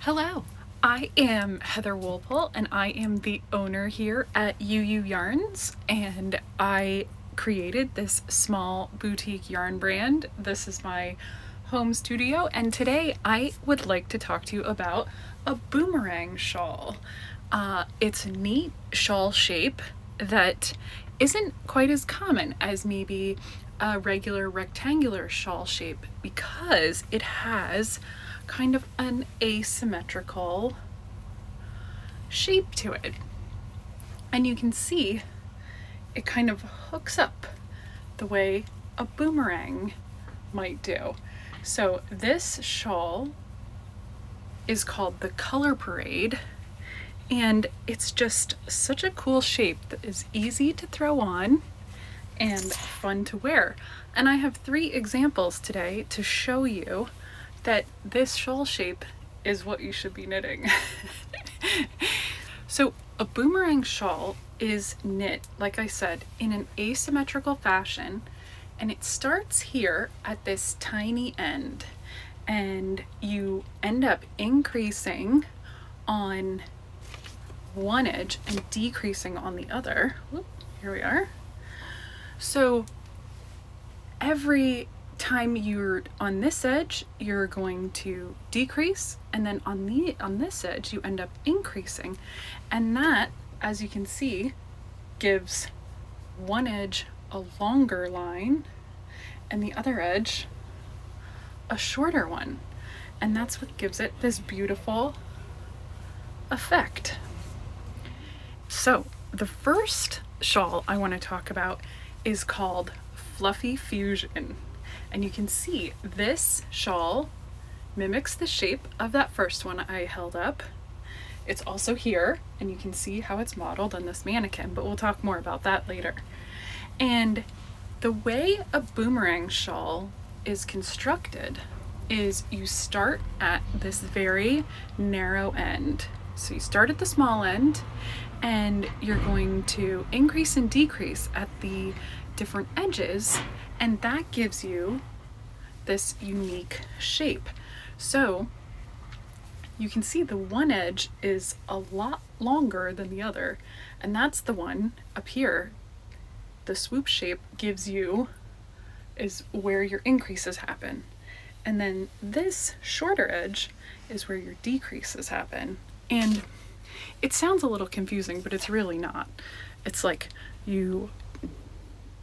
Hello, I am Heather Woolpole and I am the owner here at UU Yarns, and I created this small boutique yarn brand. This is my home studio, and today I would like to talk to you about a boomerang shawl. It's a neat shawl shape that isn't quite as common as maybe a regular rectangular shawl shape because it has kind of an asymmetrical shape to it. And you can see it kind of hooks up the way a boomerang might do. So this shawl is called the Color Parade, and it's just such a cool shape that is easy to throw on and fun to wear. And I have 3 examples today to show you that this shawl shape is what you should be knitting. So a boomerang shawl is knit, like I said, in an asymmetrical fashion, and it starts here at this tiny end, and you end up increasing on one edge and decreasing on the other. Whoop, here we are. So every time you're on this edge, you're going to decrease, and then on this edge you end up increasing, and that, as you can see, gives one edge a longer line and the other edge a shorter one, and that's what gives it this beautiful effect. So the first shawl I want to talk about is called Fluffy Fusion. And you can see this shawl mimics the shape of that first one I held up. It's also here, and you can see how it's modeled on this mannequin, but we'll talk more about that later. And the way a boomerang shawl is constructed is you start at this very narrow end. So you start at the small end, and you're going to increase and decrease at the different edges, and that gives you this unique shape. So you can see the one edge is a lot longer than the other, and that's the one up here. The swoop shape gives you is where your increases happen, and then this shorter edge is where your decreases happen. And it sounds a little confusing, but it's really not. It's like you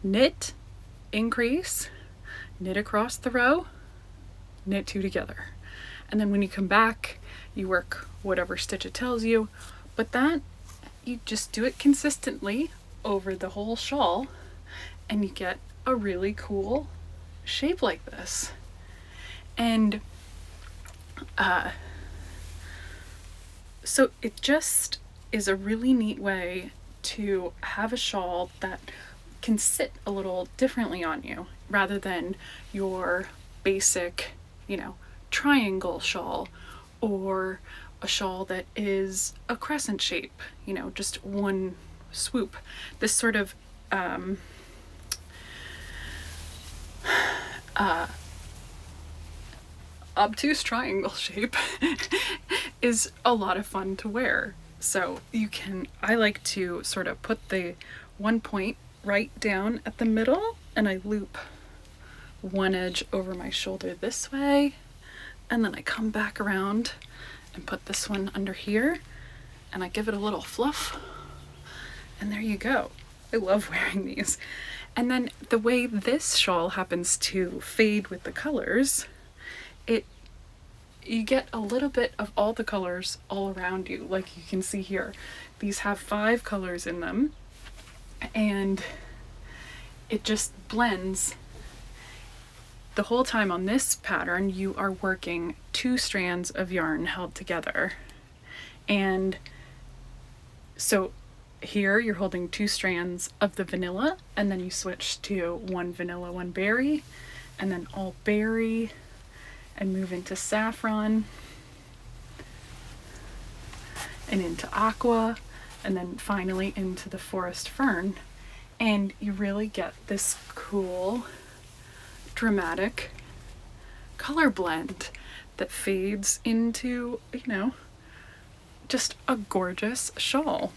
knit, increase, knit across the row, knit 2 together, and then when you come back you work whatever stitch it tells you, but that you just do it consistently over the whole shawl and you get a really cool shape like this. And so it just is a really neat way to have a shawl that can sit a little differently on you rather than your basic, triangle shawl, or a shawl that is a crescent shape, just one swoop. This sort of obtuse triangle shape is a lot of fun to wear. So I like to sort of put the one point right down at the middle, and I loop one edge over my shoulder this way, and then I come back around and put this one under here, and I give it a little fluff, and there you go. I love wearing these. And then the way this shawl happens to fade with the colors, you get a little bit of all the colors all around you. Like you can see here, these have 5 colors in them, and it just blends. The whole time on this pattern you are working 2 strands of yarn held together, and so here you're holding 2 strands of the vanilla, and then you switch to 1 vanilla, 1 berry, and then all berry, and move into saffron and into aqua, and then finally into the forest fern, and you really get this cool dramatic color blend that fades into, you know, just a gorgeous shawl.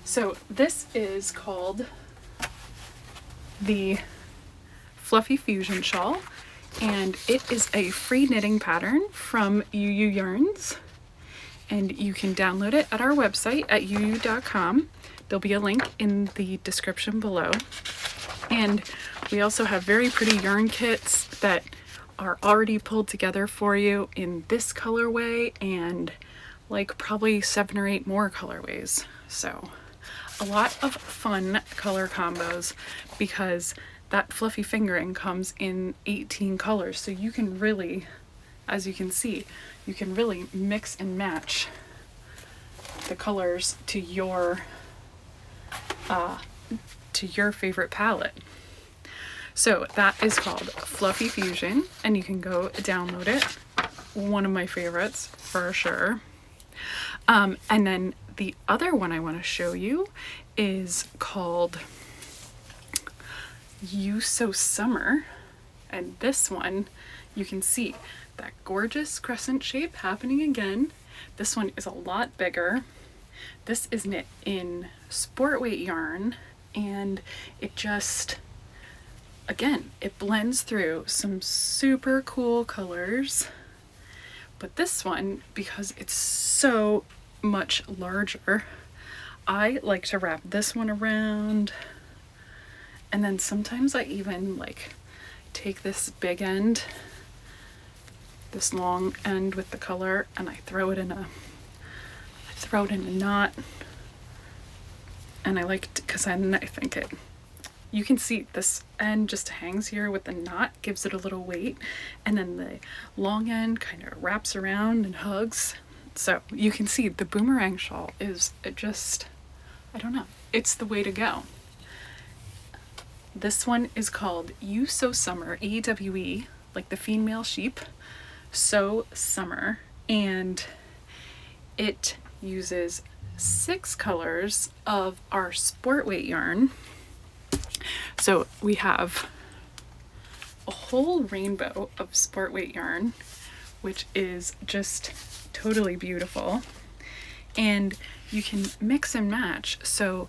So this is called the Fluffy Fusion Shawl, and it is a free knitting pattern from UU Yarns, and you can download it at our website at uu.com. There'll be a link in the description below. And we also have very pretty yarn kits that are already pulled together for you in this colorway and like probably 7 or 8 more colorways. So a lot of fun color combos, because that fluffy fingering comes in 18 colors. So you can really, as you can see, you can really mix and match the colors to your favorite palette. So that is called Fluffy Fusion, and you can go download it. One of my favorites for sure. And then the other one I want to show you is called You So Summer, and this one you can see that gorgeous crescent shape happening again. This one is a lot bigger. This is knit in sport weight yarn, and it just, again, it blends through some super cool colors. But this one, because it's so much larger, I like to wrap this one around, and then sometimes I even like take this big end, this long end with the color, and I throw it in a knot. And I like to, because I think it, you can see this end just hangs here with the knot, gives it a little weight, and then the long end kind of wraps around and hugs. So you can see the boomerang shawl is just, I don't know, it's the way to go. This one is called You So Summer, AWE, like the female sheep, So Summer, and it uses 6 colors of our sport weight yarn. So we have a whole rainbow of sport weight yarn, which is just totally beautiful, and you can mix and match. So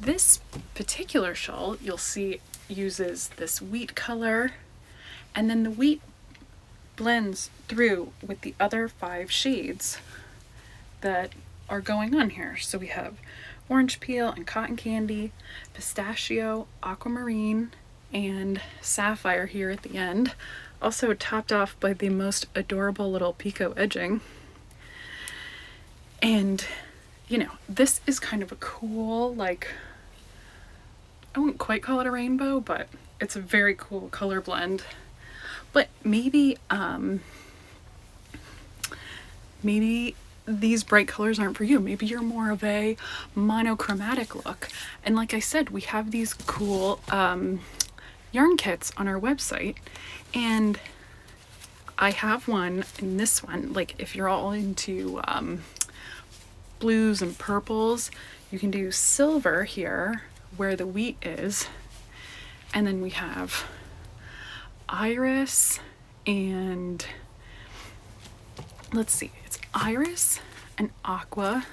this particular shawl, you'll see, uses this wheat color, and then the wheat blends through with the other 5 shades that are going on here. So we have orange peel and cotton candy, pistachio, aquamarine, and sapphire here at the end. Also topped off by the most adorable little picot edging. And, you know, this is kind of a cool, like, I wouldn't quite call it a rainbow, but it's a very cool color blend. But maybe these bright colors aren't for you. Maybe you're more of a monochromatic look. And like I said, we have these cool yarn kits on our website, and I have one in this one. Like if you're all into blues and purples, you can do silver here where the wheat is, and then we have iris and, let's see, it's iris and aqua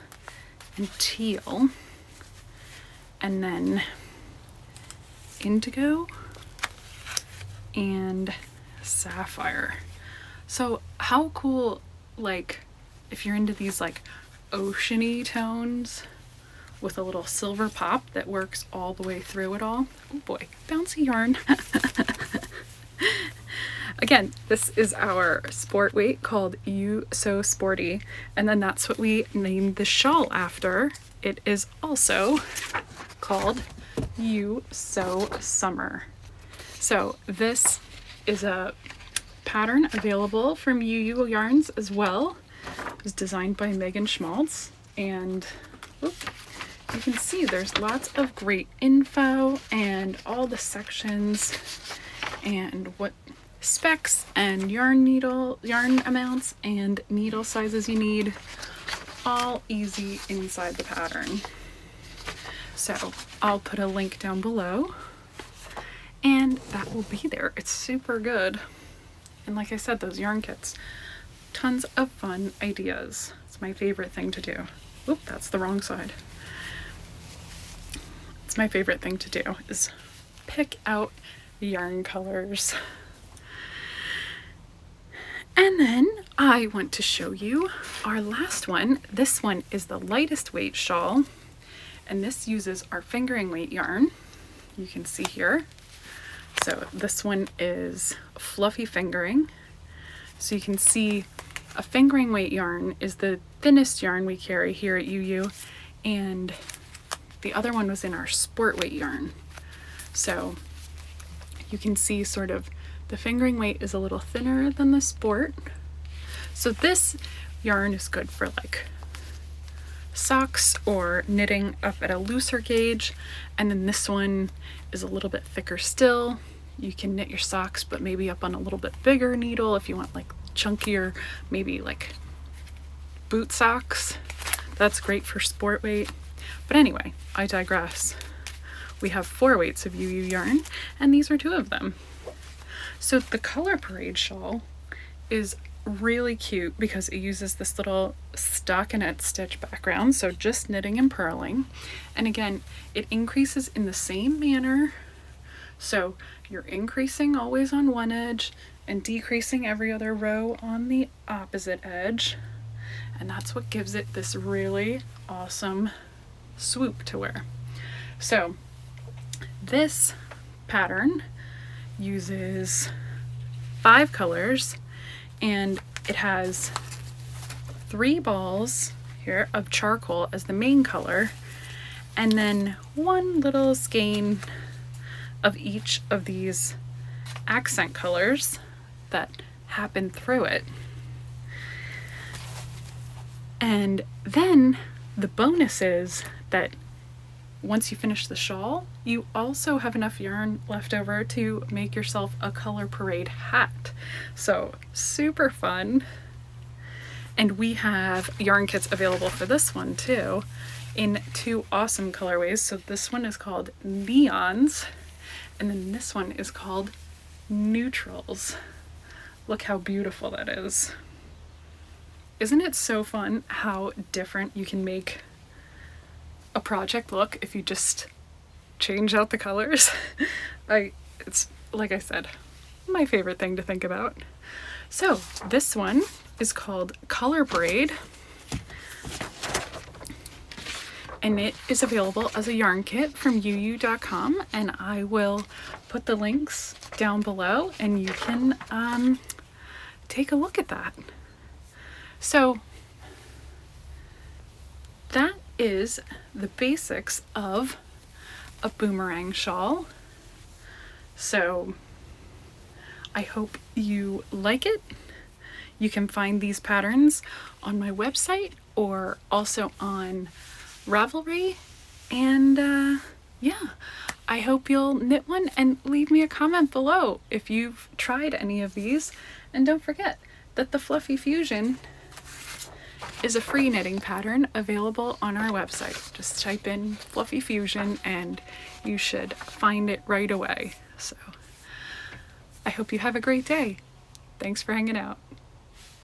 and teal, and then indigo and sapphire. So how cool, like if you're into these like oceany tones with a little silver pop that works all the way through it all. Oh boy, bouncy yarn. Again, this is our sport weight called You So Sporty, and then that's what we named the shawl after. It is also called You So Summer. So this is a pattern available from UU Yarns as well. It was designed by Megan Schmaltz, and whoop, you can see there's lots of great info and all the sections and what specs and yarn amounts and needle sizes you need, all easy inside the pattern. So I'll put a link down below, and that will be there. It's super good. And like I said, those yarn kits, tons of fun ideas. It's my favorite thing to do. Oop, that's the wrong side. It's my favorite thing to do is pick out yarn colors. And then I want to show you our last one. This one is the lightest weight shawl, and this uses our fingering weight yarn. You can see here. So this one is fluffy fingering. So you can see a fingering weight yarn is the thinnest yarn we carry here at UU, and the other one was in our sport weight yarn. So you can see sort of the fingering weight is a little thinner than the sport. So this yarn is good for like socks or knitting up at a looser gauge. And then this one is a little bit thicker still. You can knit your socks, but maybe up on a little bit bigger needle if you want like chunkier, maybe like boot socks. That's great for sport weight. But anyway, I digress. We have 4 weights of UU yarn, and these are 2 of them. So the Color Parade shawl is really cute because it uses this little stockinette stitch background, so just knitting and purling. And again, it increases in the same manner. So you're increasing always on one edge and decreasing every other row on the opposite edge. And that's what gives it this really awesome swoop to wear. So this pattern uses 5 colors, and it has 3 balls here of charcoal as the main color, and then 1 little skein of each of these accent colors that happen through it. And then the bonus is that once you finish the shawl, you also have enough yarn left over to make yourself a Color Parade hat. So super fun. And we have yarn kits available for this one too in 2 awesome colorways. So this one is called Neons, and then this one is called Neutrals. Look how beautiful that is. Isn't it so fun how different you can make a project look if you just change out the colors? It's, like I said, my favorite thing to think about. So this one is called Color Parade, and it is available as a yarn kit from uu.com, and I will put the links down below and you can take a look at that. So that is the basics of a boomerang shawl. So I hope you like it. You can find these patterns on my website or also on Ravelry. And yeah, I hope you'll knit one and leave me a comment below if you've tried any of these. And don't forget that the Fluffy Fusion is a free knitting pattern available on our website. Just type in Fluffy Fusion and you should find it right away. So I hope you have a great day. Thanks for hanging out.